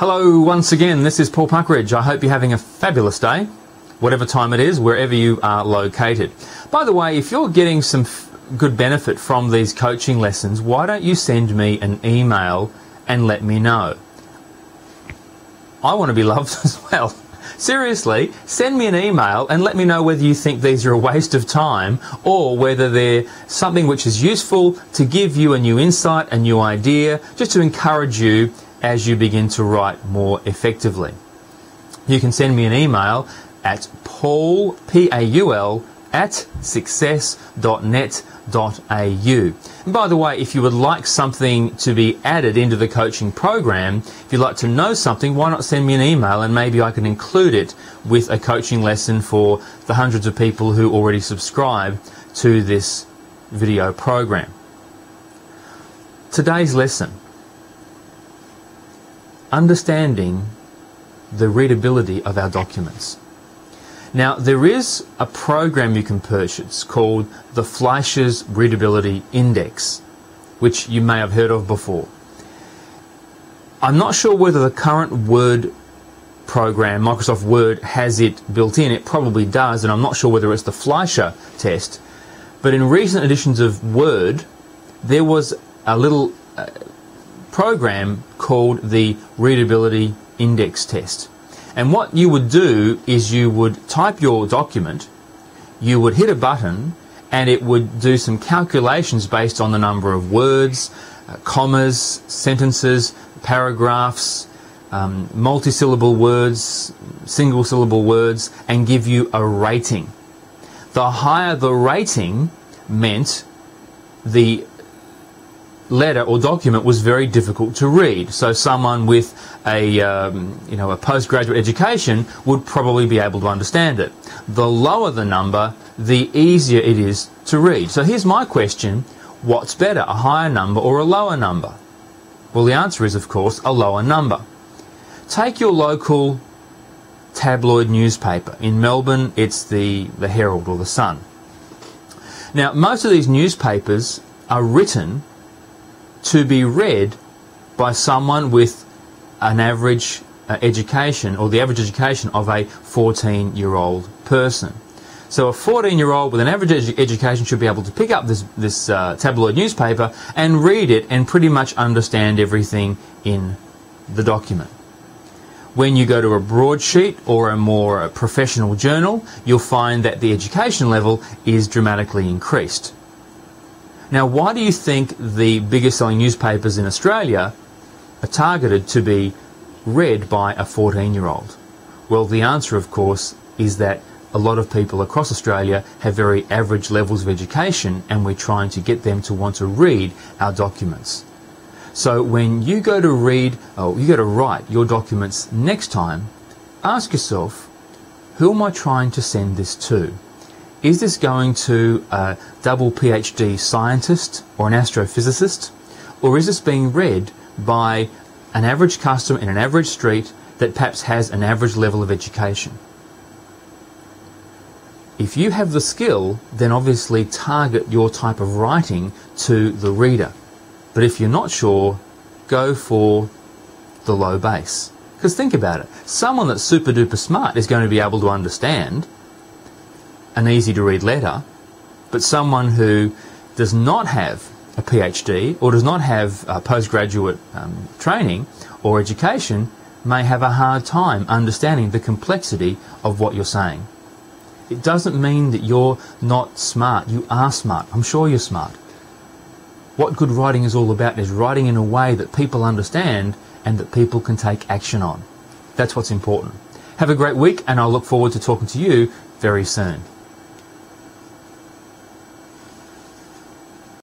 Hello once again, this is Paul Puckridge. I hope you're having a fabulous day, whatever time it is, wherever you are located. By the way, if you're getting some good benefit from these coaching lessons, why don't you send me an email and let me know? I want to be loved as well. Seriously, send me an email and let me know whether you think these are a waste of time or whether they're something which is useful to give you a new insight, a new idea, just to encourage you as you begin to write more effectively. You can send me an email at paul, P-A-U-L, @success.net.au. And by the way, if you would like something to be added into the coaching program, if you'd like to know something, why not send me an email and maybe I can include it with a coaching lesson for the hundreds of people who already subscribe to this video program. Today's lesson: understanding the readability of our documents. Now, there is a program you can purchase called the Fleischer's Readability Index, which you may have heard of before. I'm not sure whether the current Word program, Microsoft Word, has it built in. It probably does, and I'm not sure whether it's the Fleischer test. But in recent editions of Word, there was a little program called the Readability Index test. And what you would do is you would type your document, you would hit a button, and it would do some calculations based on the number of words, commas, sentences, paragraphs, multi-syllable words, single-syllable words, and give you a rating. The higher the rating meant the letter or document was very difficult to read. So someone with a postgraduate education would probably be able to understand it. The lower the number, the easier it is to read. So here's my question: what's better, a higher number or a lower number? Well, the answer is, of course, a lower number. Take your local tabloid newspaper. In Melbourne, it's the Herald or the Sun. Now, most of these newspapers are written to be read by someone with an average education, or the average education of a 14-year-old person. So a 14-year-old with an average education should be able to pick up this tabloid newspaper and read it and pretty much understand everything in the document. When you go to a broadsheet or a more professional journal, you'll find that the education level is dramatically increased. Now, why do you think the biggest selling newspapers in Australia are targeted to be read by a 14-year-old? Well, the answer, of course, is that a lot of people across Australia have very average levels of education, and we're trying to get them to want to read our documents. So when you go to write your documents next time, ask yourself, who am I trying to send this to? Is this going to a double PhD scientist or an astrophysicist? Or is this being read by an average customer in an average street that perhaps has an average level of education? If you have the skill, then obviously target your type of writing to the reader. But if you're not sure, go for the low base. Because think about it, someone that's super duper smart is going to be able to understand an easy to read letter, but someone who does not have a PhD or does not have postgraduate training or education may have a hard time understanding the complexity of what you're saying. It doesn't mean that you're not smart. You are smart. I'm sure you're smart. What good writing is all about is writing in a way that people understand and that people can take action on. That's what's important. Have a great week, and I'll look forward to talking to you very soon.